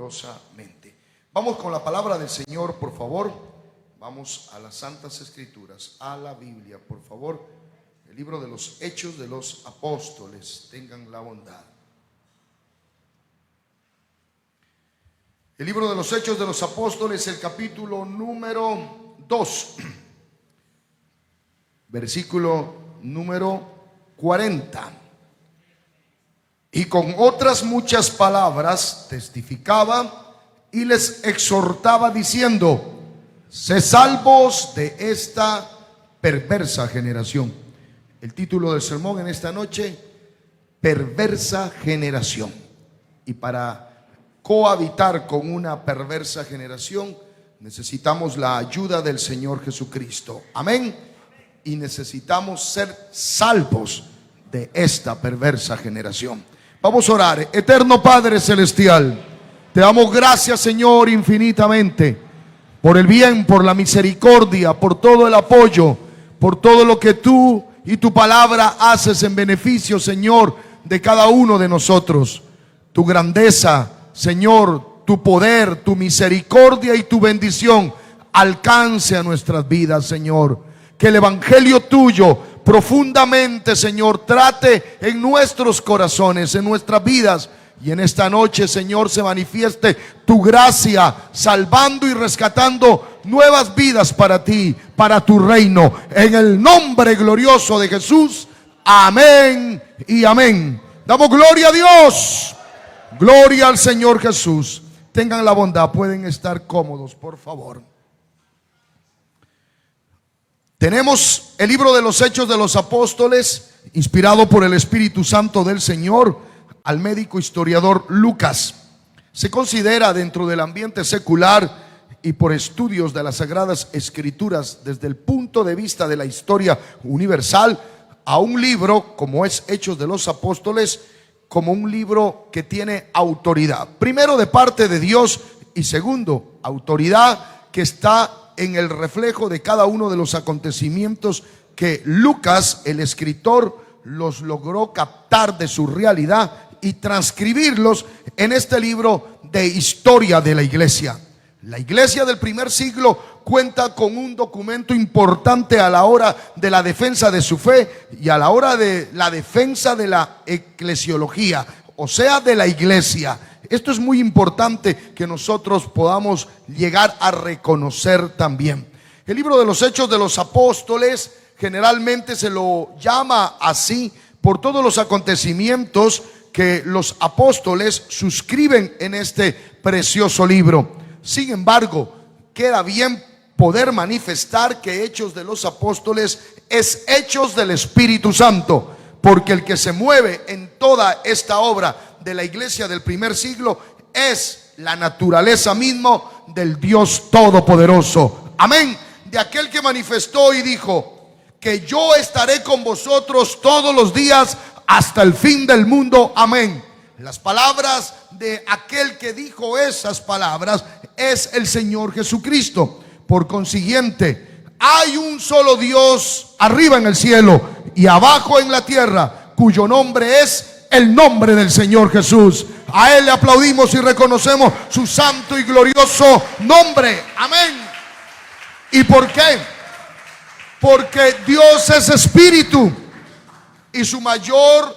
poderosamente. Vamos con la palabra del Señor, por favor. Vamos a las Santas Escrituras, a la Biblia, por favor. El libro de los Hechos de los Apóstoles. Tengan la bondad. El libro de los Hechos de los Apóstoles, el capítulo número 2, versículo número 40. Y con otras muchas palabras testificaba y les exhortaba diciendo: sed salvos de esta perversa generación. El título del sermón en esta noche: perversa generación. Y para cohabitar con una perversa generación necesitamos la ayuda del Señor Jesucristo. Amén. Y necesitamos ser salvos de esta perversa generación. Vamos a orar. Eterno Padre Celestial, te damos gracias, Señor, infinitamente por el bien, por la misericordia, por todo el apoyo, por todo lo que tú y tu palabra haces en beneficio, Señor, de cada uno de nosotros. Tu grandeza, Señor, tu poder, tu misericordia y tu bendición alcance a nuestras vidas, Señor. Que el evangelio tuyo profundamente, Señor, trate en nuestros corazones, en nuestras vidas. Y en esta noche, Señor, se manifieste tu gracia, salvando y rescatando nuevas vidas para ti, para tu reino. En el nombre glorioso de Jesús. Amén y amén. Damos gloria a Dios. Gloria al Señor Jesús. Tengan la bondad, pueden estar cómodos, por favor. Tenemos el libro de los Hechos de los Apóstoles, inspirado por el Espíritu Santo del Señor, al médico historiador Lucas. Se considera dentro del ambiente secular y por estudios de las Sagradas Escrituras desde el punto de vista de la historia universal, a un libro como es Hechos de los Apóstoles como un libro que tiene autoridad. Primero, de parte de Dios, y segundo, autoridad que está en el reflejo de cada uno de los acontecimientos que Lucas, el escritor, los logró captar de su realidad y transcribirlos en este libro de historia de la iglesia. La iglesia del primer siglo cuenta con un documento importante a la hora de la defensa de su fe y a la hora de la defensa de la eclesiología, o sea, de la iglesia. Esto es muy importante que nosotros podamos llegar a reconocer también. El libro de los Hechos de los Apóstoles generalmente se lo llama así por todos los acontecimientos que los apóstoles suscriben en este precioso libro. Sin embargo, queda bien poder manifestar que Hechos de los Apóstoles es Hechos del Espíritu Santo, porque el que se mueve en toda esta obra de la iglesia del primer siglo es la naturaleza mismo del Dios Todopoderoso. Amén. De aquel que manifestó y dijo que yo estaré con vosotros todos los días hasta el fin del mundo. Amén. Las palabras de aquel que dijo esas palabras es el Señor Jesucristo. Por consiguiente, hay un solo Dios arriba en el cielo y abajo en la tierra, cuyo nombre es el nombre del Señor Jesús. A Él le aplaudimos y reconocemos su santo y glorioso nombre. Amén. ¿Y por qué? Porque Dios es espíritu, y su mayor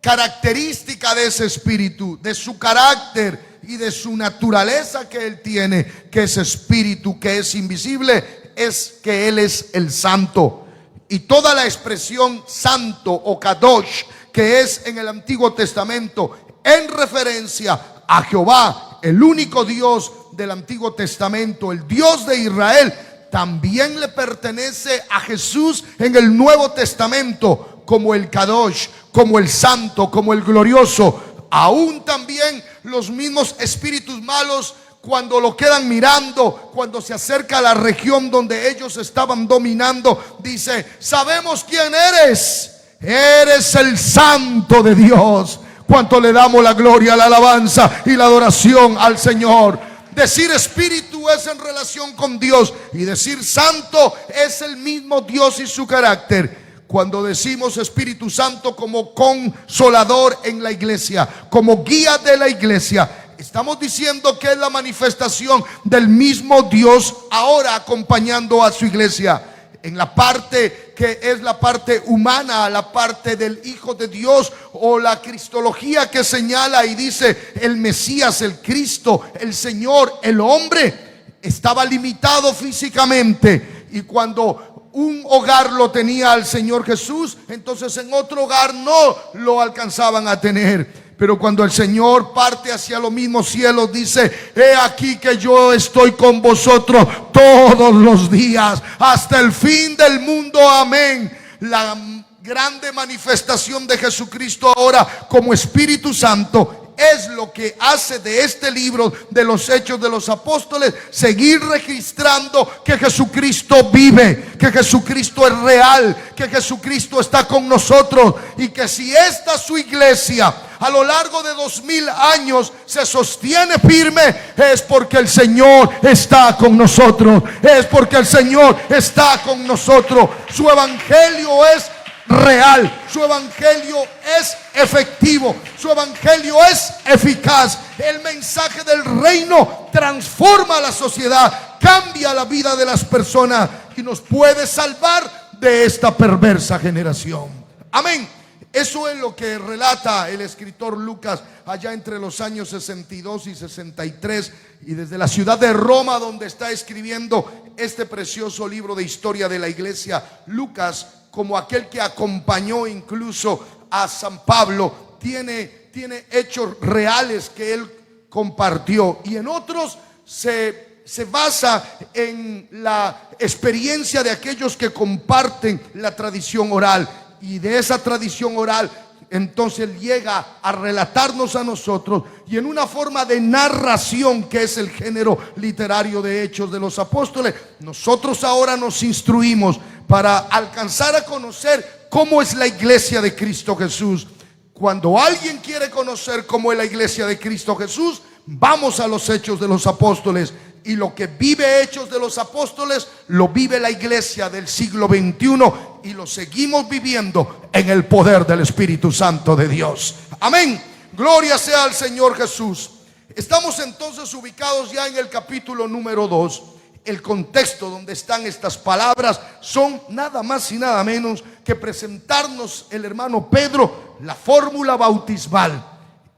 característica de ese espíritu, de su carácter y de su naturaleza que Él tiene, que es espíritu, que es invisible, es que Él es el santo. Y toda la expresión santo o kadosh que es en el Antiguo Testamento en referencia a Jehová, el único Dios del Antiguo Testamento, el Dios de Israel, también le pertenece a Jesús en el Nuevo Testamento como el Kadosh, como el santo, como el glorioso. Aún también los mismos espíritus malos, cuando lo quedan mirando, cuando se acerca a la región donde ellos estaban dominando, dice: sabemos quién eres. Eres el santo de Dios. Cuánto le damos la gloria, la alabanza y la adoración al Señor. Decir espíritu es en relación con Dios, y decir santo es el mismo Dios y su carácter. Cuando decimos Espíritu Santo como consolador en la iglesia, como guía de la iglesia, Estamos diciendo que es la manifestación del mismo Dios ahora acompañando a su iglesia. En la parte que es la parte humana, la parte del Hijo de Dios, o la cristología que señala y dice el Mesías, el Cristo, el Señor, el hombre, estaba limitado físicamente. Y cuando un hogar lo tenía al Señor Jesús, entonces en otro hogar no lo alcanzaban a tener. Pero cuando el Señor parte hacia los mismos cielos, dice: he aquí que yo estoy con vosotros todos los días hasta el fin del mundo. Amén. La grande manifestación de Jesucristo ahora como Espíritu Santo es lo que hace de este libro de los Hechos de los Apóstoles seguir registrando que Jesucristo vive, que Jesucristo es real, que Jesucristo está con nosotros, y que si esta su iglesia a lo largo de 2000 años se sostiene firme, es porque el Señor está con nosotros, es porque el Señor está con nosotros. Su evangelio es real, su evangelio es efectivo, su evangelio es eficaz. El mensaje del reino transforma la sociedad, cambia la vida de las personas y nos puede salvar de esta perversa generación. Amén. Eso es lo que relata el escritor Lucas allá entre los años 62 y 63, y desde la ciudad de Roma, donde está escribiendo este precioso libro de historia de la iglesia. Lucas, como aquel que acompañó incluso a San Pablo, tiene hechos reales que él compartió, y en otros se basa en la experiencia de aquellos que comparten la tradición oral. Y de esa tradición oral entonces llega a relatarnos a nosotros, y en una forma de narración, que es el género literario de Hechos de los Apóstoles, nosotros ahora nos instruimos para alcanzar a conocer cómo es la iglesia de Cristo Jesús. Cuando alguien quiere conocer cómo es la iglesia de Cristo Jesús, vamos a los Hechos de los Apóstoles. Y lo que vive Hechos de los Apóstoles lo vive la iglesia del siglo XXI, y lo seguimos viviendo en el poder del Espíritu Santo de Dios. Amén. Gloria sea al Señor Jesús. Estamos entonces ubicados ya en el capítulo número 2. El contexto donde están estas palabras son nada más y nada menos que presentarnos el hermano Pedro la fórmula bautismal.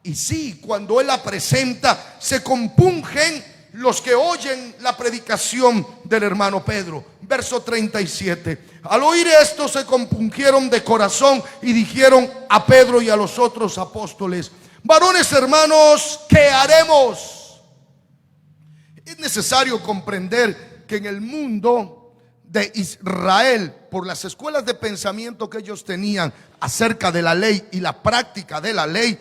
Y sí, cuando él la presenta, se compungen los que oyen la predicación del hermano Pedro. Verso 37. Al oír esto se compungieron de corazón y dijeron a Pedro y a los otros apóstoles: varones hermanos, ¿qué haremos? Es necesario comprender que en el mundo de Israel, por las escuelas de pensamiento que ellos tenían acerca de la ley y la práctica de la ley,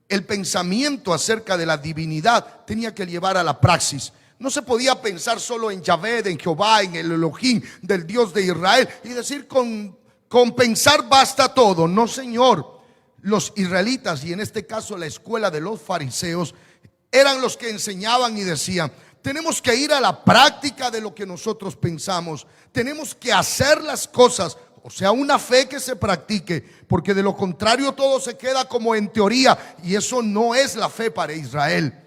el pensamiento acerca de la divinidad tenía que llevar a la praxis. No se podía pensar solo en Yahvé, en Jehová, en el Elohim del Dios de Israel, y decir con pensar basta todo. No, señor. Los israelitas, y en este caso la escuela de los fariseos, eran los que enseñaban y decían: tenemos que ir a la práctica de lo que nosotros pensamos. Tenemos que hacer las cosas, o sea, una fe que se practique, porque de lo contrario todo se queda como en teoría, y eso no es la fe para Israel.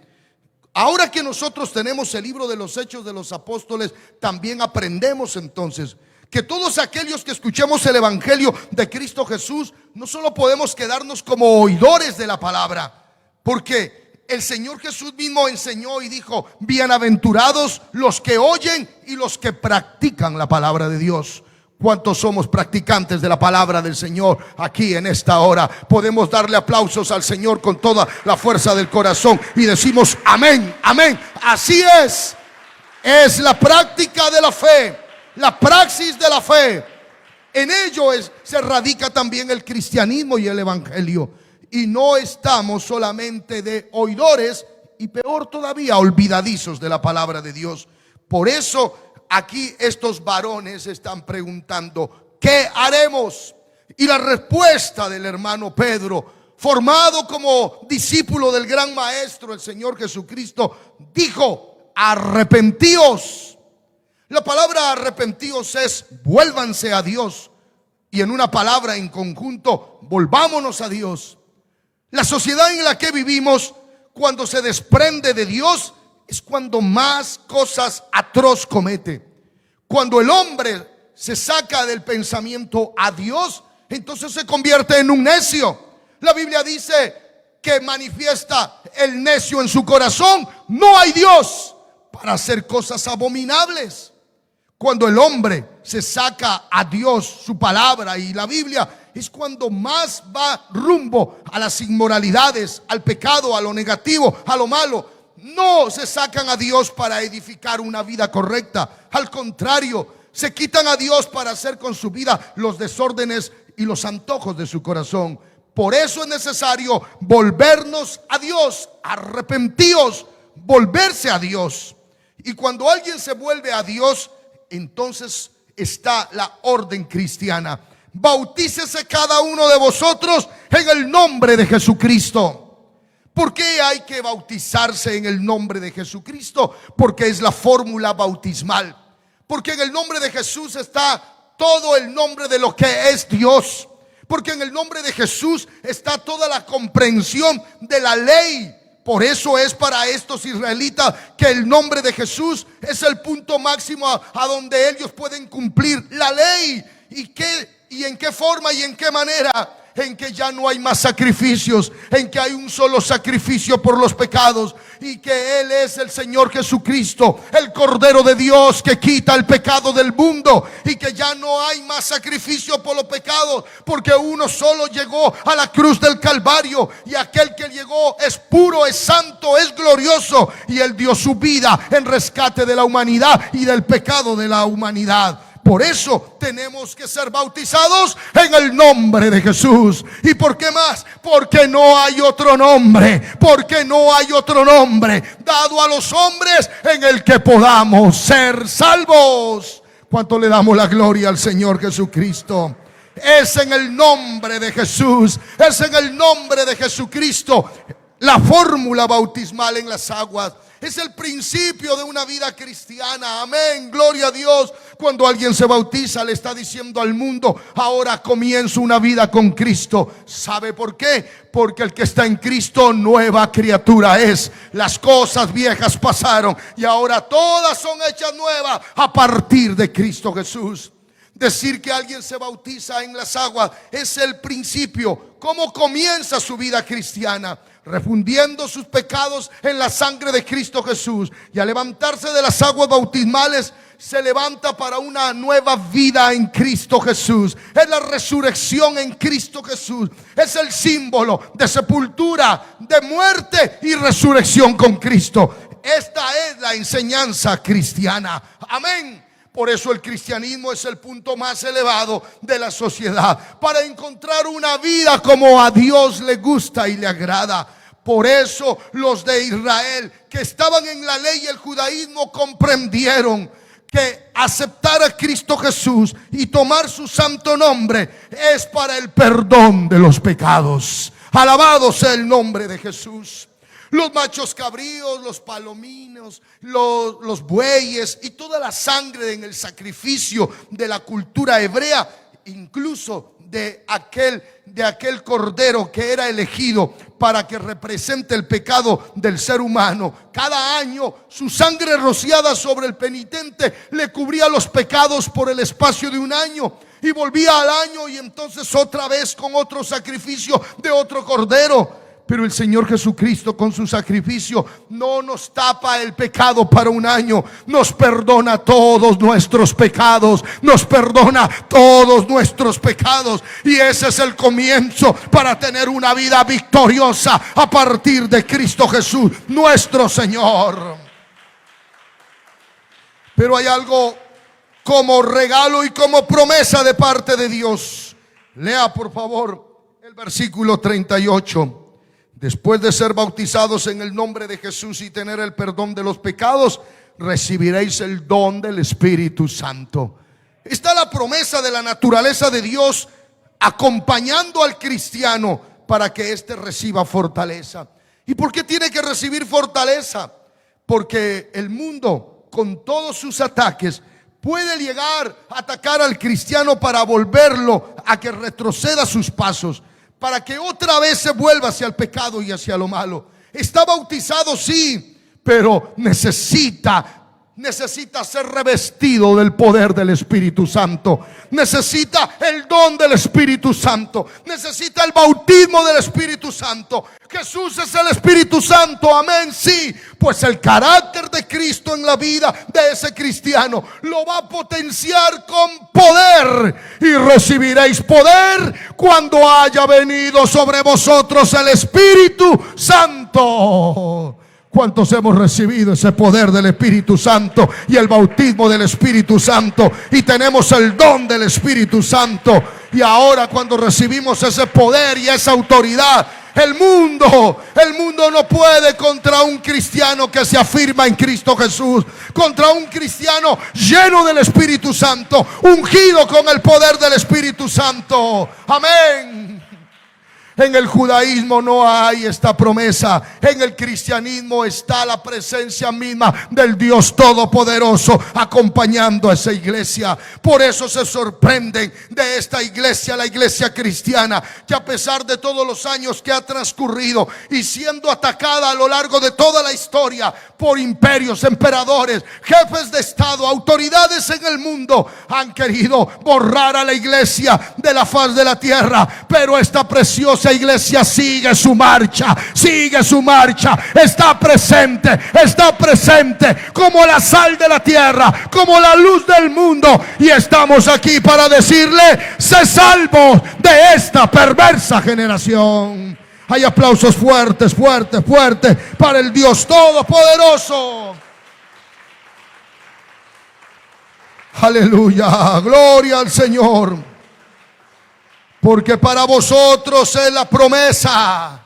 Ahora que nosotros tenemos el libro de los Hechos de los Apóstoles, también aprendemos entonces que todos aquellos que escuchemos el evangelio de Cristo Jesús, no solo podemos quedarnos como oidores de la palabra, porque el Señor Jesús mismo enseñó y dijo: bienaventurados los que oyen y los que practican la palabra de Dios. ¿Cuántos somos practicantes de la palabra del Señor aquí en esta hora? Podemos darle aplausos al Señor con toda la fuerza del corazón y decimos amén, amén. Así es la práctica de la fe, la praxis de la fe. En ello se radica también el cristianismo y el evangelio. Y no estamos solamente de oidores, y peor todavía, olvidadizos de la palabra de Dios. Por eso aquí estos varones están preguntando: ¿qué haremos? Y la respuesta del hermano Pedro, formado como discípulo del gran maestro, el Señor Jesucristo, dijo: arrepentíos. La palabra arrepentíos es vuélvanse a Dios, y en una palabra en conjunto, volvámonos a Dios. La sociedad en la que vivimos cuando se desprende de Dios, es cuando más cosas atroz comete. Cuando el hombre se saca del pensamiento a Dios, entonces se convierte en un necio. La Biblia dice que manifiesta el necio en su corazón: no hay Dios, para hacer cosas abominables. Cuando el hombre se saca a Dios, su palabra y la Biblia, es cuando más va rumbo a las inmoralidades, al pecado, a lo negativo, a lo malo. No se sacan a Dios para edificar una vida correcta. Al contrario, se quitan a Dios para hacer con su vida los desórdenes y los antojos de su corazón. Por eso es necesario volvernos a Dios, arrepentíos, volverse a Dios. Y cuando alguien se vuelve a Dios, entonces está la orden cristiana: bautícese cada uno de vosotros en el nombre de Jesucristo. ¿Por qué hay que bautizarse en el nombre de Jesucristo? Porque es la fórmula bautismal. Porque en el nombre de Jesús está todo el nombre de lo que es Dios. Porque en el nombre de Jesús está toda la comprensión de la ley. Por eso es para estos israelitas que el nombre de Jesús es el punto máximo a donde ellos pueden cumplir la ley. ¿Y en qué forma y en qué manera? En que ya no hay más sacrificios, en que hay un solo sacrificio por los pecados, y que Él es el Señor Jesucristo, el Cordero de Dios que quita el pecado del mundo, y que ya no hay más sacrificio por los pecados, porque uno solo llegó a la cruz del Calvario, y aquel que llegó es puro, es santo, es glorioso, y Él dio su vida en rescate de la humanidad y del pecado de la humanidad. Por eso tenemos que ser bautizados en el nombre de Jesús. ¿Y por qué más? Porque no hay otro nombre. Porque no hay otro nombre dado a los hombres en el que podamos ser salvos. ¿Cuánto le damos la gloria al Señor Jesucristo? Es en el nombre de Jesús, es en el nombre de Jesucristo. La fórmula bautismal en las aguas es el principio de una vida cristiana. Amén, gloria a Dios. Cuando alguien se bautiza, le está diciendo al mundo: ahora comienzo una vida con Cristo. ¿Sabe por qué? Porque el que está en Cristo, nueva criatura es. Las cosas viejas pasaron y ahora todas son hechas nuevas a partir de Cristo Jesús. Decir que alguien se bautiza en las aguas es el principio. ¿Cómo comienza su vida cristiana? Refundiendo sus pecados en la sangre de Cristo Jesús. Y al levantarse de las aguas bautismales, se levanta para una nueva vida en Cristo Jesús. Es la resurrección en Cristo Jesús. Es el símbolo de sepultura, de muerte y resurrección con Cristo. Esta es la enseñanza cristiana. Amén. Por eso el cristianismo es el punto más elevado de la sociedad, para encontrar una vida como a Dios le gusta y le agrada. Por eso los de Israel, que estaban en la ley y el judaísmo, comprendieron que aceptar a Cristo Jesús y tomar su santo nombre es para el perdón de los pecados. Alabado sea el nombre de Jesús. Los machos cabríos, los palominos, los bueyes y toda la sangre en el sacrificio de la cultura hebrea, incluso de aquel cordero que era elegido para que represente el pecado del ser humano. Cada año su sangre rociada sobre el penitente le cubría los pecados por el espacio de un año, y volvía al año y entonces otra vez con otro sacrificio de otro cordero. Pero el Señor Jesucristo, con su sacrificio, no nos tapa el pecado para un año. Nos perdona todos nuestros pecados. Nos perdona todos nuestros pecados. Y ese es el comienzo para tener una vida victoriosa a partir de Cristo Jesús, nuestro Señor. Pero hay algo como regalo y como promesa de parte de Dios. Lea por favor el versículo 38. Después de ser bautizados en el nombre de Jesús y tener el perdón de los pecados, recibiréis el don del Espíritu Santo. Está la promesa de la naturaleza de Dios acompañando al cristiano para que éste reciba fortaleza. ¿Y por qué tiene que recibir fortaleza? Porque el mundo, con todos sus ataques, puede llegar a atacar al cristiano para volverlo a que retroceda sus pasos, para que otra vez se vuelva hacia el pecado y hacia lo malo. Está bautizado, sí, pero necesita ser revestido del poder del Espíritu Santo. Necesita el don del Espíritu Santo. Necesita el bautismo del Espíritu Santo. Jesús es el Espíritu Santo, amén, sí. Pues el carácter de Cristo en la vida de ese cristiano lo va a potenciar con poder. Y recibiréis poder cuando haya venido sobre vosotros el Espíritu Santo. ¿Cuántos hemos recibido ese poder del Espíritu Santo y el bautismo del Espíritu Santo? Y tenemos el don del Espíritu Santo. Y ahora, cuando recibimos ese poder y esa autoridad, el mundo no puede contra un cristiano que se afirma en Cristo Jesús, contra un cristiano lleno del Espíritu Santo, ungido con el poder del Espíritu Santo. Amén. En el judaísmo no hay esta promesa. En el cristianismo está la presencia misma del Dios Todopoderoso acompañando a esa iglesia. Por eso se sorprenden de esta iglesia, la iglesia cristiana, que a pesar de todos los años que ha transcurrido y siendo atacada a lo largo de toda la historia por imperios, emperadores, jefes de estado, autoridades en el mundo, han querido borrar a la iglesia de la faz de la tierra. Pero esta preciosa iglesia sigue su marcha, está presente como la sal de la tierra, como la luz del mundo. Y estamos aquí para decirle: sé salvo de esta perversa generación. Hay aplausos fuertes para el Dios Todopoderoso. Aleluya, gloria al Señor. Porque para vosotros es la promesa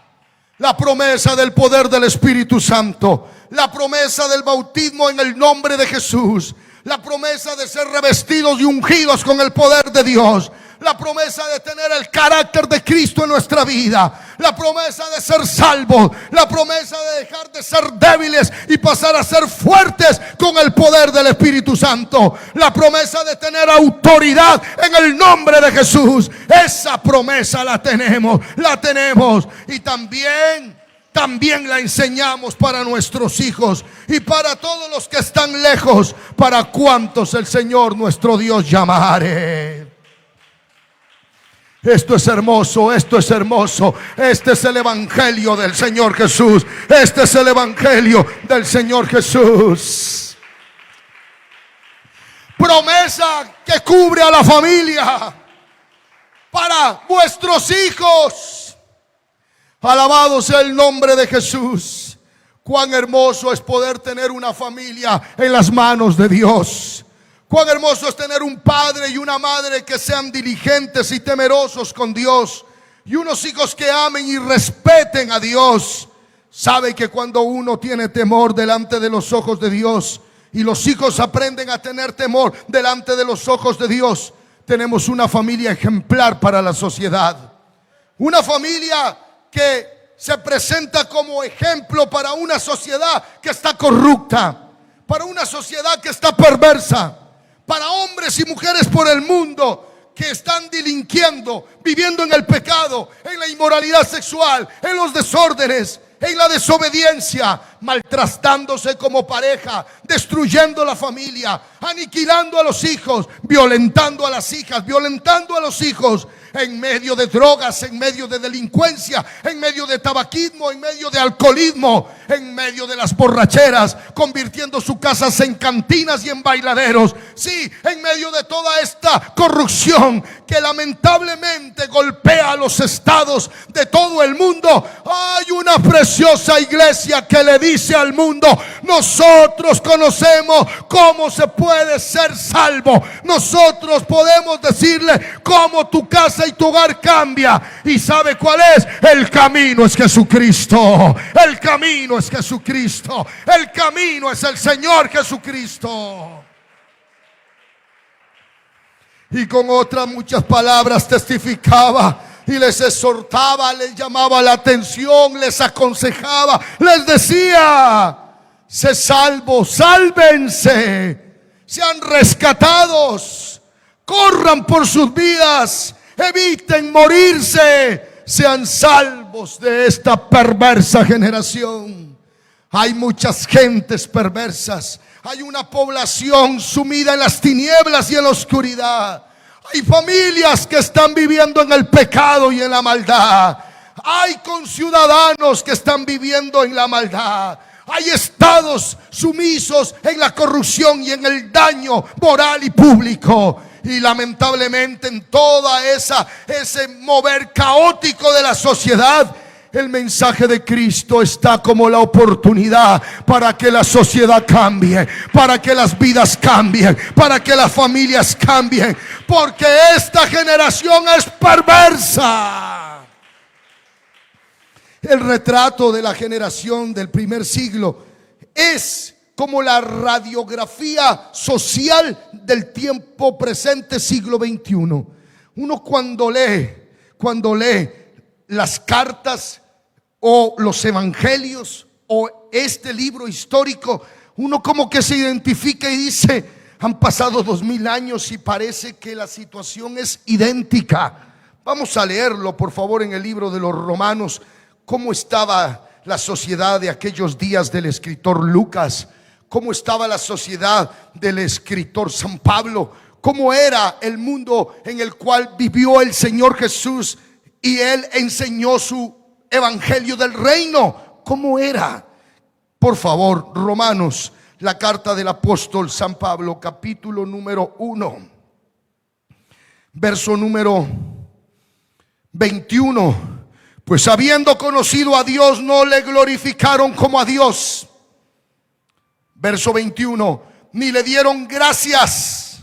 del poder del Espíritu Santo, la promesa del bautismo en el nombre de Jesús, la promesa de ser revestidos y ungidos con el poder de Dios, la promesa de tener el carácter de Cristo en nuestra vida, la promesa de ser salvos, la promesa de dejar de ser débiles y pasar a ser fuertes con el poder del Espíritu Santo, la promesa de tener autoridad en el nombre de Jesús. Esa promesa la tenemos y también la enseñamos para nuestros hijos y para todos los que están lejos, para cuantos el Señor nuestro Dios llamare. Esto es hermoso. Este es el evangelio del Señor Jesús. Promesa que cubre a la familia para vuestros hijos. Alabado sea el nombre de Jesús. Cuán hermoso es poder tener una familia en las manos de Dios. Cuán hermoso es tener un padre y una madre que sean diligentes y temerosos con Dios, y unos hijos que amen y respeten a Dios. Sabe que cuando uno tiene temor delante de los ojos de Dios, y los hijos aprenden a tener temor delante de los ojos de Dios, tenemos una familia ejemplar para la sociedad. Una familia que se presenta como ejemplo para una sociedad que está corrupta, para una sociedad que está perversa, para hombres y mujeres por el mundo que están delinquiendo, viviendo en el pecado, en la inmoralidad sexual, en los desórdenes, en la desobediencia, maltratándose como pareja, destruyendo la familia, aniquilando a los hijos, violentando a las hijas, violentando a los hijos, en medio de drogas, en medio de delincuencia, en medio de tabaquismo, en medio de alcoholismo, en medio de las borracheras, convirtiendo sus casas en cantinas y en bailaderos. Sí, en medio de toda esta corrupción que lamentablemente golpea a los estados de todo el mundo, hay una preciosa iglesia que le dice al mundo: nosotros conocemos cómo se puede ser salvo. Nosotros podemos decirle cómo tu casa y tu hogar cambia. ¿Y sabe cuál es? El camino es Jesucristo. El camino es Jesucristo. El camino es el Señor Jesucristo. Y con otras muchas palabras testificaba y les exhortaba, les llamaba la atención, les aconsejaba, les decía: sé salvos, sálvense, sean rescatados, corran por sus vidas, eviten morirse, sean salvos siervos de esta perversa generación. Hay muchas gentes perversas. Hay una población sumida en las tinieblas y en la oscuridad. Hay familias que están viviendo en el pecado y en la maldad. Hay conciudadanos que están viviendo en la maldad. Hay estados sumisos en la corrupción y en el daño moral y público. Y lamentablemente en toda ese mover caótico de la sociedad, el mensaje de Cristo está como la oportunidad para que la sociedad cambie, para que las vidas cambien, para que las familias cambien, porque esta generación es perversa. El retrato de la generación del primer siglo es como la radiografía social del tiempo presente, siglo XXI. Uno cuando lee las cartas o los evangelios o este libro histórico, uno como que se identifica y dice: han pasado 2000 años y parece que la situación es idéntica. Vamos a leerlo, por favor, en el libro de los Romanos, cómo estaba la sociedad de aquellos días del escritor Lucas, cómo estaba la sociedad del escritor San Pablo, cómo era el mundo en el cual vivió el Señor Jesús y Él enseñó su evangelio del reino. ¿Cómo era? Por favor, Romanos, la carta del apóstol San Pablo, capítulo número 1, verso número 21. Pues habiendo conocido a Dios, no le glorificaron como a Dios. Verso 21. Ni le dieron gracias,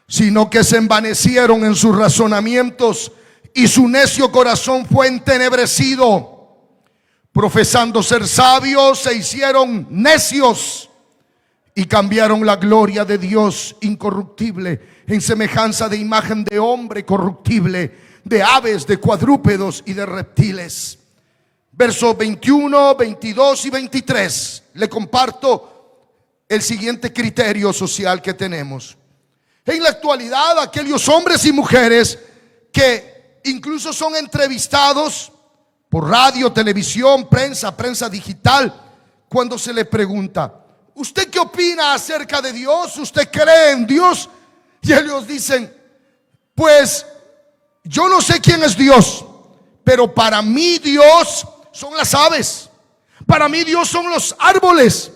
sino que se envanecieron en sus razonamientos, y su necio corazón fue entenebrecido. Profesando ser sabios, se hicieron necios y cambiaron la gloria de Dios incorruptible en semejanza de imagen de hombre corruptible, de aves, de cuadrúpedos y de reptiles. Versos 21, 22 y 23. Le comparto el siguiente criterio social que tenemos. En la actualidad, aquellos hombres y mujeres que incluso son entrevistados por radio, televisión, prensa digital, cuando se le pregunta: ¿usted qué opina acerca de Dios? ¿Usted cree en Dios? Y ellos dicen: pues yo no sé quién es Dios, pero para mí Dios son las aves, para mí Dios son los árboles,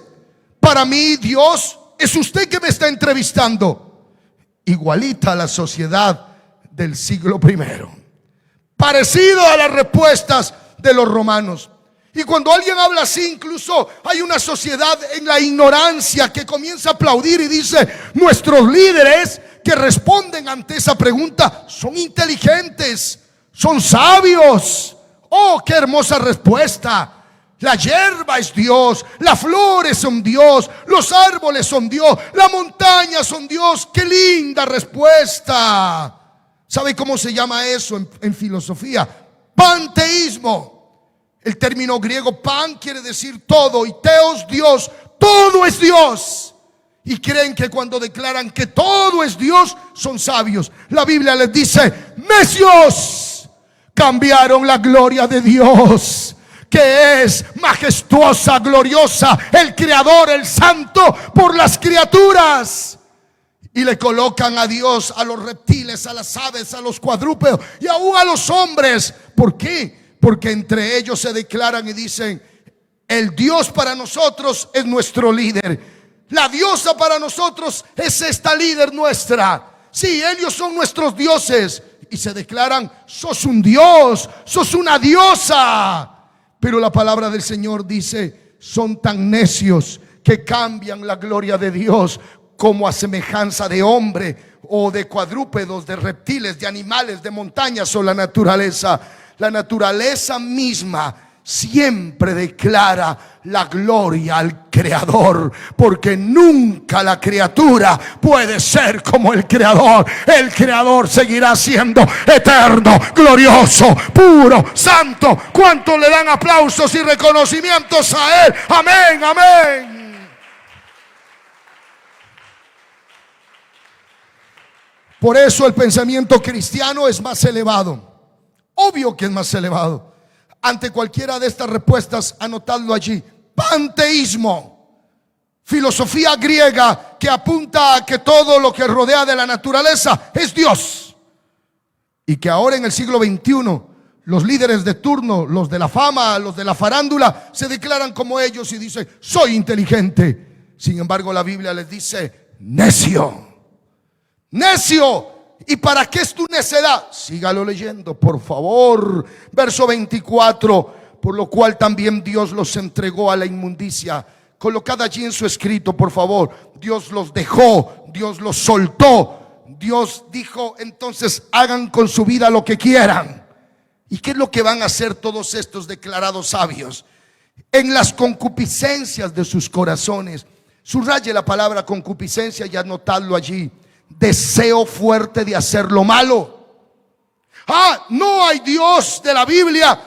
para mí Dios es usted que me está entrevistando. Igualita a la sociedad del siglo I, parecido a las respuestas de los romanos. Y cuando alguien habla así, incluso hay una sociedad en la ignorancia que comienza a aplaudir y dice: nuestros líderes que responden ante esa pregunta son inteligentes, son sabios. Oh, qué hermosa respuesta. La hierba es Dios, las flores son Dios, los árboles son Dios, la montaña son Dios. Qué linda respuesta. ¿Sabe cómo se llama eso en filosofía? Panteísmo. El término griego pan quiere decir todo, y teos, Dios. Todo es Dios. Y creen que cuando declaran que todo es Dios, son sabios. La Biblia les dice: necios, cambiaron la gloria de Dios, que es majestuosa, gloriosa, el creador, el santo, por las criaturas. Y le colocan a Dios a los reptiles, a las aves, a los cuadrúpedos y aún a los hombres. ¿Por qué? Porque entre ellos se declaran y dicen: el Dios para nosotros es nuestro líder, la diosa para nosotros es esta líder nuestra. Sí, ellos son nuestros dioses. Y se declaran: sos un dios, sos una diosa. Pero la palabra del Señor dice: son tan necios que cambian la gloria de Dios como a semejanza de hombre o de cuadrúpedos, de reptiles, de animales, de montañas o la naturaleza. La naturaleza misma siempre declara la gloria al Creador, porque nunca la criatura puede ser como el Creador. El Creador seguirá siendo eterno, glorioso, puro, santo. ¿Cuántos le dan aplausos y reconocimientos a Él? Amén, amén. Por eso el pensamiento cristiano es más elevado. Obvio que es más elevado. ante cualquiera de estas respuestas, anotadlo allí: panteísmo, filosofía griega que apunta a que todo lo que rodea de la naturaleza es Dios, y que ahora en el siglo XXI los líderes de turno, los de la fama, los de la farándula, se declaran como ellos y dicen: soy inteligente. Sin embargo, la Biblia les dice: necio, necio. ¿Y para qué es tu necedad? Sígalo leyendo, por favor. Verso 24: por lo cual también Dios los entregó a la inmundicia. Colocad allí en su escrito, por favor. Dios los dejó, Dios los soltó. Dios dijo: entonces hagan con su vida lo que quieran. ¿Y qué es lo que van a hacer todos estos declarados sabios? En las concupiscencias de sus corazones. Subraye la palabra concupiscencia y anotadlo allí: deseo fuerte de hacer lo malo. No hay Dios de la Biblia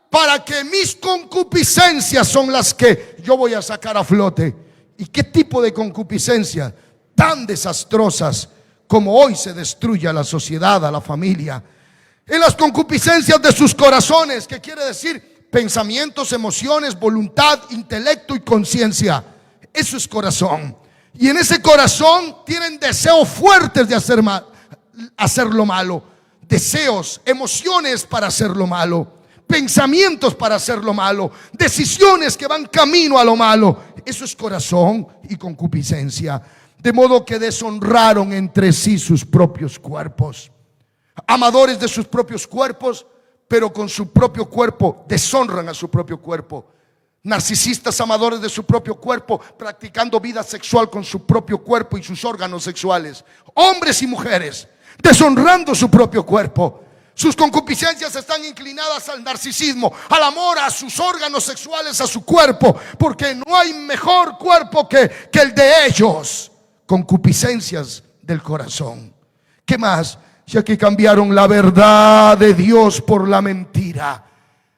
para que mis concupiscencias son las que yo voy a sacar a flote. ¿Y qué tipo de concupiscencias tan desastrosas como hoy se destruye a la sociedad, a la familia? En las concupiscencias de sus corazones, que quiere decir pensamientos, emociones, voluntad, intelecto y conciencia. Eso es corazón. Y en ese corazón tienen deseos fuertes de hacer lo malo. Deseos, emociones para hacer lo malo, pensamientos para hacer lo malo, decisiones que van camino a lo malo. Eso es corazón y concupiscencia. De modo que deshonraron entre sí sus propios cuerpos. Amadores de sus propios cuerpos, pero con su propio cuerpo deshonran a su propio cuerpo. Narcisistas, amadores de su propio cuerpo, practicando vida sexual con su propio cuerpo y sus órganos sexuales. Hombres y mujeres deshonrando su propio cuerpo. Sus concupiscencias están inclinadas al narcisismo, al amor a sus órganos sexuales, a su cuerpo, porque no hay mejor cuerpo que el de ellos. Concupiscencias del corazón. ¿Qué más? Ya que cambiaron la verdad de Dios por la mentira.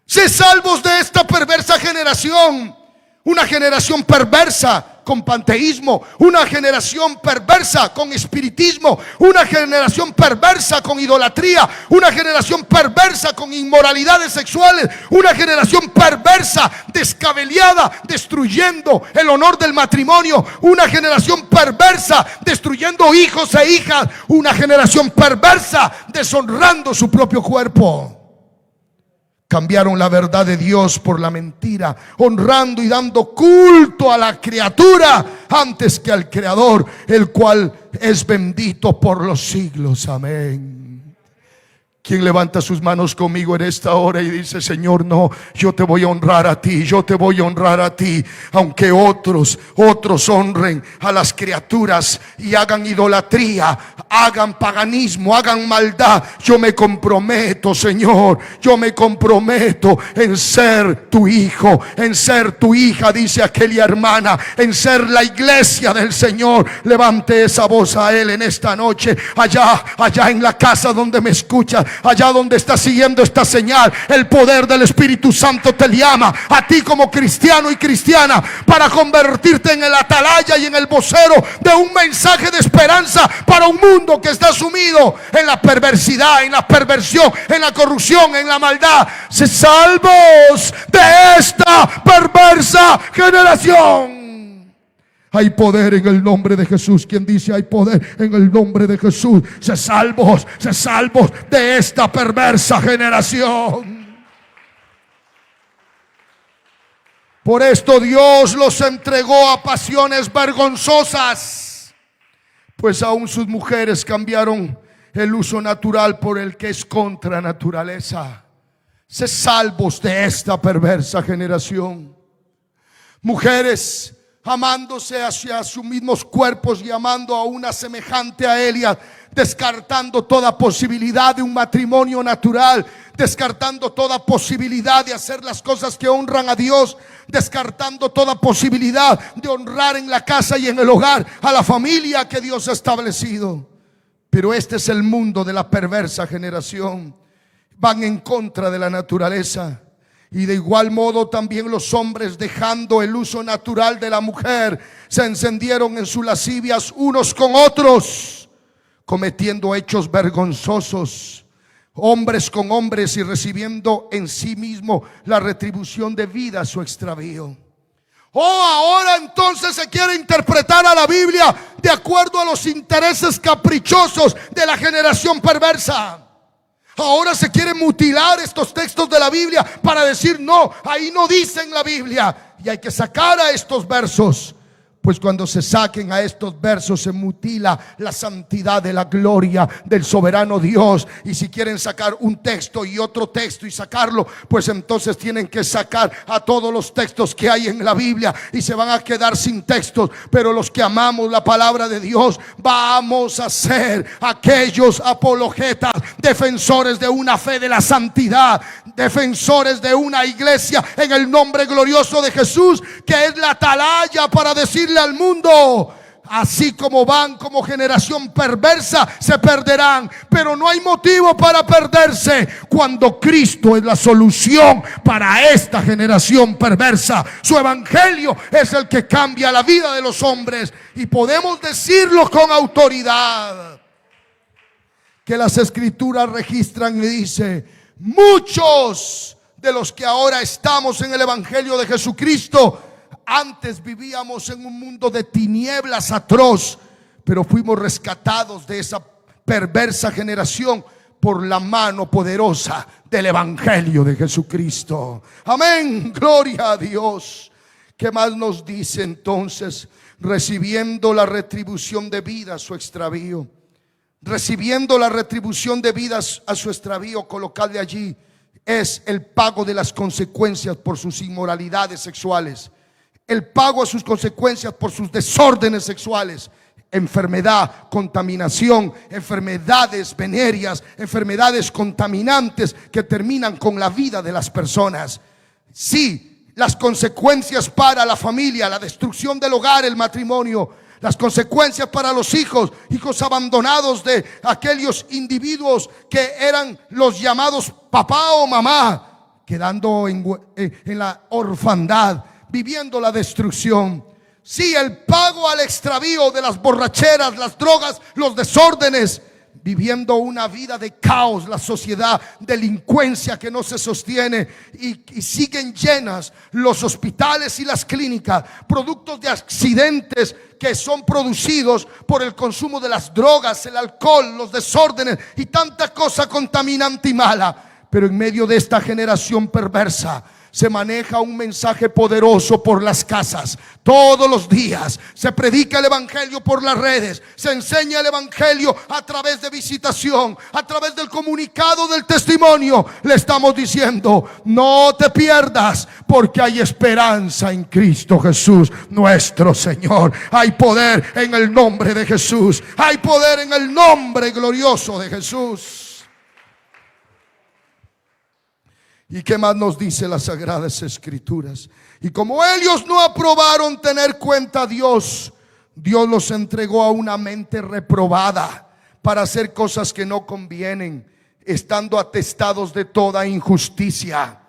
Sé salvos de esta perversa generación. Una generación perversa con panteísmo, una generación perversa con espiritismo, una generación perversa con idolatría, una generación perversa con inmoralidades sexuales, una generación perversa, descabellada, destruyendo el honor del matrimonio, una generación perversa, destruyendo hijos e hijas, una generación perversa, deshonrando su propio cuerpo. Cambiaron la verdad de Dios por la mentira, honrando y dando culto a la criatura antes que al Creador, el cual es bendito por los siglos. Amén. ¿Quién levanta sus manos conmigo en esta hora y dice: Señor, no, yo te voy a honrar a ti, yo te voy a honrar a ti, aunque otros honren a las criaturas y hagan idolatría, hagan paganismo, hagan maldad? Yo me comprometo, Señor, yo me comprometo en ser tu hijo, en ser tu hija, dice aquella hermana, en ser la iglesia del Señor. Levante esa voz a Él en esta noche, allá en la casa donde me escuchas, allá donde estás siguiendo esta señal. El poder del Espíritu Santo te llama a ti como cristiano y cristiana para convertirte en el atalaya y en el vocero de un mensaje de esperanza para un mundo que está sumido en la perversidad, en la perversión, en la corrupción, en la maldad. Sé salvos de esta perversa generación. Hay poder en el nombre de Jesús. ¿Quién dice hay poder en el nombre de Jesús? Sé salvos de esta perversa generación. Por esto Dios los entregó a pasiones vergonzosas, pues aún sus mujeres cambiaron el uso natural por el que es contra naturaleza. Sé salvos de esta perversa generación. Mujeres amándose hacia sus mismos cuerpos y amando a una semejante a ella, descartando toda posibilidad de un matrimonio natural, descartando toda posibilidad de hacer las cosas que honran a Dios, descartando toda posibilidad de honrar en la casa y en el hogar a la familia que Dios ha establecido. Pero este es el mundo de la perversa generación. Van en contra de la naturaleza. Y de igual modo también los hombres, dejando el uso natural de la mujer, se encendieron en sus lascivias unos con otros, cometiendo hechos vergonzosos, hombres con hombres y recibiendo en sí mismo la retribución debida a su extravío. Ahora entonces se quiere interpretar a la Biblia de acuerdo a los intereses caprichosos de la generación perversa. Ahora se quiere mutilar estos textos de la Biblia para decir: no, ahí no dicen la Biblia, y hay que sacar a estos versos. Pues cuando se saquen a estos versos se mutila la santidad de la gloria del soberano Dios. Y si quieren sacar un texto y otro texto y sacarlo, pues entonces tienen que sacar a todos los textos que hay en la Biblia y se van a quedar sin textos. Pero los que amamos la palabra de Dios vamos a ser aquellos apologetas, defensores de una fe de la santidad, defensores de una iglesia en el nombre glorioso de Jesús, que es la atalaya para decirle al mundo: así como van como generación perversa, se perderán, pero no hay motivo para perderse cuando Cristo es la solución para esta generación perversa. Su evangelio es el que cambia la vida de los hombres, y podemos decirlo con autoridad, que las escrituras registran y dice: muchos de los que ahora estamos en el evangelio de Jesucristo antes vivíamos en un mundo de tinieblas atroz, pero fuimos rescatados de esa perversa generación por la mano poderosa del evangelio de Jesucristo. Amén, gloria a Dios. ¿Qué más nos dice entonces? Recibiendo la retribución debida a su extravío. Recibiendo la retribución debida a su extravío, colocadle allí, es el pago de las consecuencias por sus inmoralidades sexuales, el pago a sus consecuencias por sus desórdenes sexuales, enfermedad, contaminación, enfermedades venéreas, enfermedades contaminantes que terminan con la vida de las personas. Sí, las consecuencias para la familia, la destrucción del hogar, el matrimonio, las consecuencias para los hijos abandonados de aquellos individuos que eran los llamados papá o mamá, quedando en la orfandad, viviendo la destrucción. Sí, el pago al extravío de las borracheras, las drogas, los desórdenes, viviendo una vida de caos, la sociedad, delincuencia que no se sostiene, y siguen llenas los hospitales y las clínicas, productos de accidentes que son producidos por el consumo de las drogas, el alcohol, los desórdenes y tanta cosa contaminante y mala. Pero en medio de esta generación perversa se maneja un mensaje poderoso por las casas. Todos los días se predica el evangelio por las redes, se enseña el evangelio a través de visitación, a través del comunicado del testimonio. Le estamos diciendo: no te pierdas, porque hay esperanza en Cristo Jesús nuestro Señor. Hay poder en el nombre de Jesús, hay poder en el nombre glorioso de Jesús. ¿Y qué más nos dice las Sagradas Escrituras? Y como ellos no aprobaron tener cuenta a Dios, Dios los entregó a una mente reprobada para hacer cosas que no convienen, estando atestados de toda injusticia.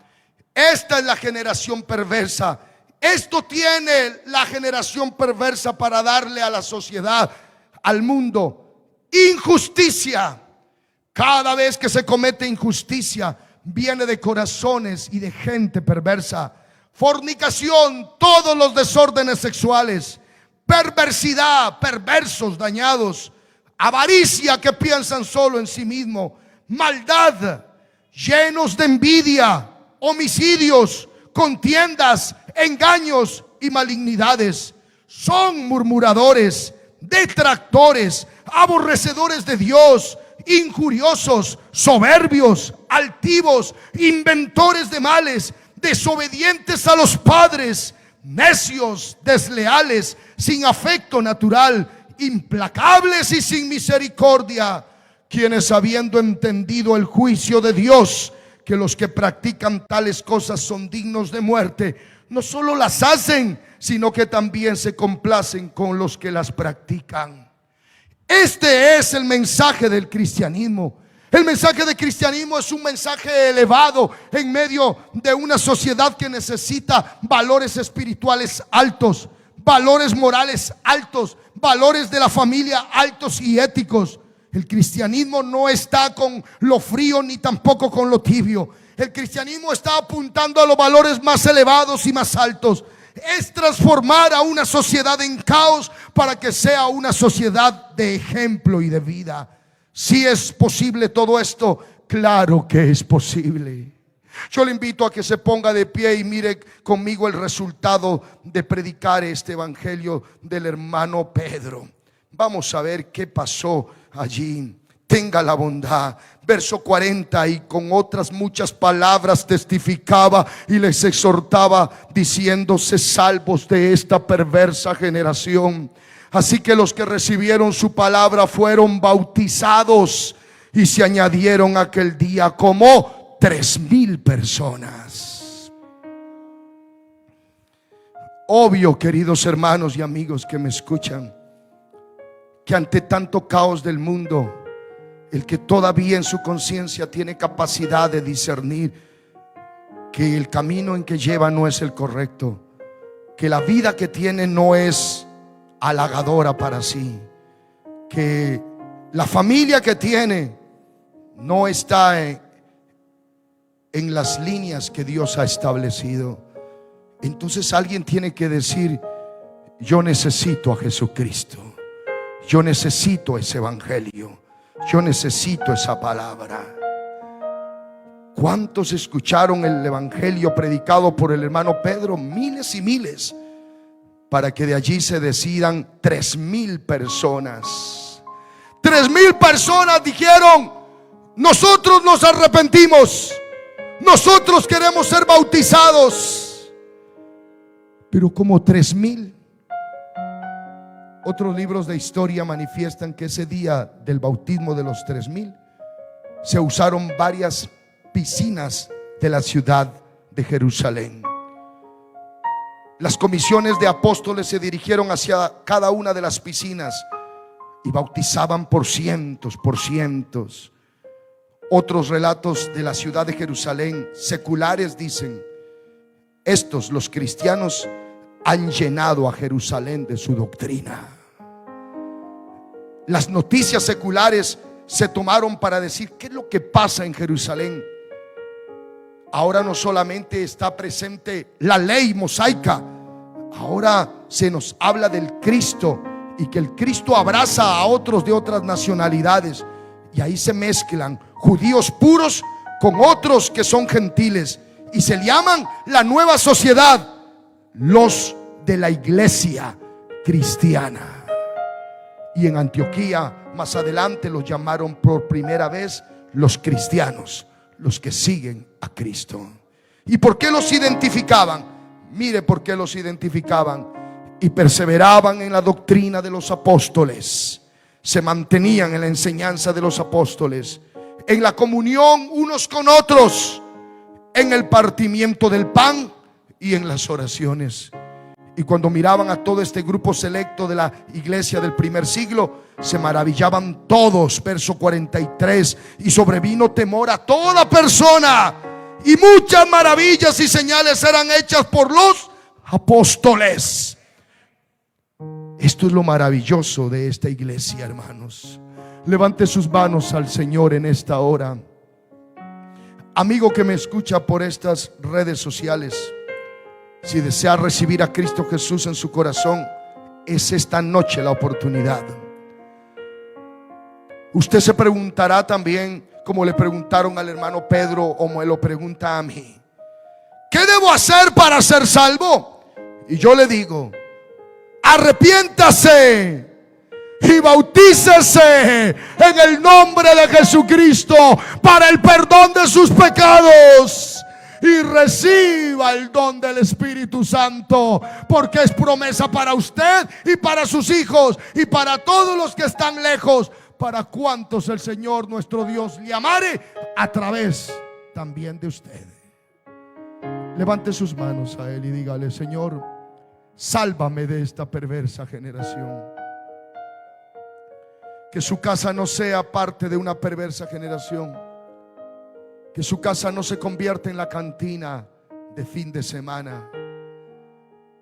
Esta es la generación perversa. Esto tiene la generación perversa para darle a la sociedad, al mundo: injusticia. Cada vez que se comete injusticia, viene de corazones y de gente perversa. Fornicación, todos los desórdenes sexuales, perversidad, perversos, dañados, avaricia, que piensan solo en sí mismo, maldad, llenos de envidia, homicidios, contiendas, engaños y malignidades. Son murmuradores, detractores, aborrecedores de Dios, injuriosos, soberbios, altivos, inventores de males, desobedientes a los padres, necios, desleales, sin afecto natural, implacables y sin misericordia, quienes, habiendo entendido el juicio de Dios, que los que practican tales cosas son dignos de muerte, no solo las hacen, sino que también se complacen con los que las practican. Este es el mensaje del cristianismo. El mensaje del cristianismo es un mensaje elevado en medio de una sociedad que necesita valores espirituales altos, valores morales altos, valores de la familia altos y éticos. El cristianismo no está con lo frío ni tampoco con lo tibio. El cristianismo está apuntando a los valores más elevados y más altos. Es transformar a una sociedad en caos para que sea una sociedad de ejemplo y de vida. ¿Sí es posible todo esto? Claro que es posible. Yo le invito a que se ponga de pie y mire conmigo el resultado de predicar este evangelio del hermano Pedro. Vamos a ver qué pasó allí. Tenga la bondad. Verso 40: y con otras muchas palabras testificaba y les exhortaba, diciéndose salvos de esta perversa generación. Así que los que recibieron su palabra fueron bautizados, y se añadieron aquel día como 3,000 personas. Obvio, queridos hermanos y amigos que me escuchan, que ante tanto caos del mundo, el que todavía en su conciencia tiene capacidad de discernir que el camino en que lleva no es el correcto, que la vida que tiene no es halagadora para sí, que la familia que tiene no está en las líneas que Dios ha establecido, entonces alguien tiene que decir: yo necesito a Jesucristo, yo necesito ese evangelio, yo necesito esa palabra. ¿Cuántos escucharon el evangelio predicado por el hermano Pedro? Miles y miles, para que de allí se decidan 3,000 personas. 3,000 personas dijeron: nosotros nos arrepentimos, nosotros queremos ser bautizados. Pero como 3,000. Otros libros de historia manifiestan que ese día del bautismo de los 3,000 se usaron varias piscinas de la ciudad de Jerusalén. Las comisiones de apóstoles se dirigieron hacia cada una de las piscinas y bautizaban por cientos, por cientos. Otros relatos de la ciudad de Jerusalén seculares dicen: estos, los cristianos, han llenado a Jerusalén de su doctrina. Las noticias seculares se tomaron para decir: ¿qué es lo que pasa en Jerusalén? Ahora no solamente está presente la ley mosaica, ahora se nos habla del Cristo, y que el Cristo abraza a otros de otras nacionalidades, y ahí se mezclan judíos puros con otros que son gentiles, y se llaman la nueva sociedad, los de la iglesia cristiana. Y en Antioquía más adelante los llamaron por primera vez los cristianos, los que siguen a Cristo. ¿Y por qué los identificaban? Mire por qué los identificaban: y perseveraban en la doctrina de los apóstoles, se mantenían en la enseñanza de los apóstoles, en la comunión unos con otros, en el partimiento del pan y en las oraciones. Y cuando miraban a todo este grupo selecto de la iglesia del primer siglo, se maravillaban todos. Verso 43: y sobrevino temor a toda persona, y muchas maravillas y señales eran hechas por los apóstoles. Esto es lo maravilloso de esta iglesia, hermanos. Levante sus manos al Señor en esta hora. Amigo que me escucha por estas redes sociales, si desea recibir a Cristo Jesús en su corazón, es esta noche la oportunidad. Usted se preguntará también, como le preguntaron al hermano Pedro, o me lo pregunta a mí: ¿qué debo hacer para ser salvo? Y yo le digo: arrepiéntase y bautícese en el nombre de Jesucristo para el perdón de sus pecados, y reciba el don del Espíritu Santo, porque es promesa para usted y para sus hijos y para todos los que están lejos, para cuantos el Señor nuestro Dios le amare, a través también de usted. Levante sus manos a Él y dígale: Señor, sálvame de esta perversa generación. Que su casa no sea parte de una perversa generación. Que su casa no se convierta en la cantina de fin de semana.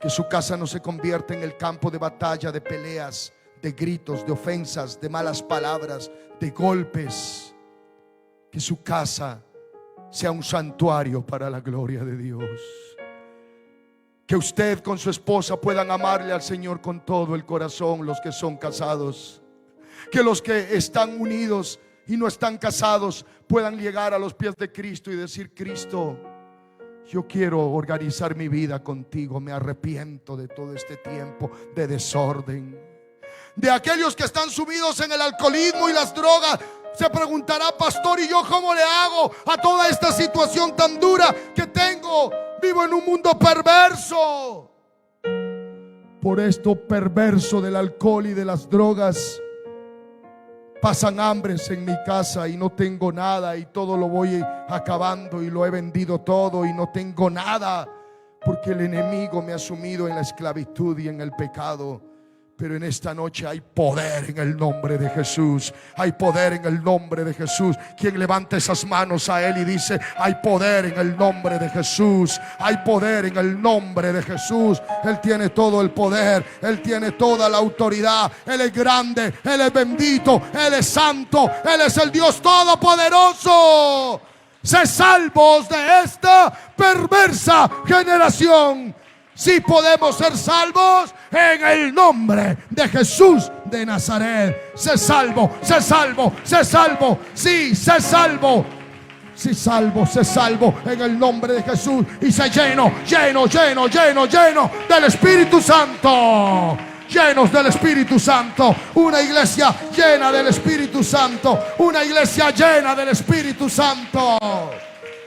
Que su casa no se convierta en el campo de batalla, de peleas, de gritos, de ofensas, de malas palabras, de golpes. Que su casa sea un santuario para la gloria de Dios. Que usted con su esposa puedan amarle al Señor con todo el corazón, los que son casados. Que los que están unidos y no están casados puedan llegar a los pies de Cristo y decir: Cristo, yo quiero organizar mi vida contigo. Me arrepiento de todo este tiempo de desorden. De aquellos que están sumidos en el alcoholismo y las drogas, se preguntará: pastor, ¿y yo cómo le hago a toda esta situación tan dura que tengo? Vivo en un mundo perverso. Por esto perverso del alcohol y de las drogas, pasan hambres en mi casa y no tengo nada, y todo lo voy acabando y lo he vendido todo y no tengo nada, porque el enemigo me ha sumido en la esclavitud y en el pecado. Pero en esta noche hay poder en el nombre de Jesús. Hay poder en el nombre de Jesús. Quien levanta esas manos a Él y dice: hay poder en el nombre de Jesús. Hay poder en el nombre de Jesús. Él tiene todo el poder. Él tiene toda la autoridad. Él es grande. Él es bendito. Él es santo. Él es el Dios todopoderoso. Sé salvos de esta perversa generación. Si podemos ser salvos en el nombre de Jesús de Nazaret. Sé salvo, sé salvo, sé salvo. Sí, sé salvo. Sí, salvo, sé salvo en el nombre de Jesús. Y sé lleno, lleno, lleno, lleno, lleno del Espíritu Santo. Llenos del Espíritu Santo. Una iglesia llena del Espíritu Santo. Una iglesia llena del Espíritu Santo.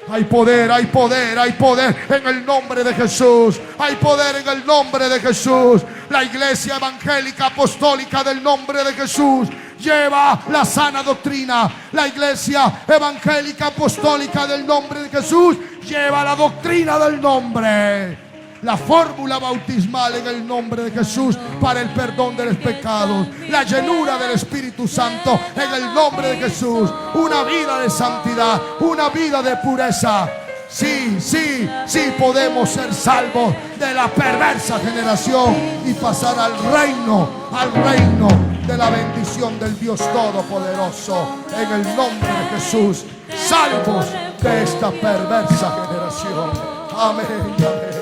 Hay poder, hay poder, hay poder en el nombre de Jesús. Hay poder en el nombre de Jesús. La iglesia evangélica apostólica del nombre de Jesús lleva la sana doctrina. La iglesia evangélica apostólica del nombre de Jesús lleva la doctrina del nombre. La fórmula bautismal en el nombre de Jesús para el perdón de los pecados. La llenura del Espíritu Santo en el nombre de Jesús. Una vida de santidad, una vida de pureza. Sí, sí, sí podemos ser salvos de la perversa generación y pasar al reino de la bendición del Dios Todopoderoso. En el nombre de Jesús, salvos de esta perversa generación. Amén, amén.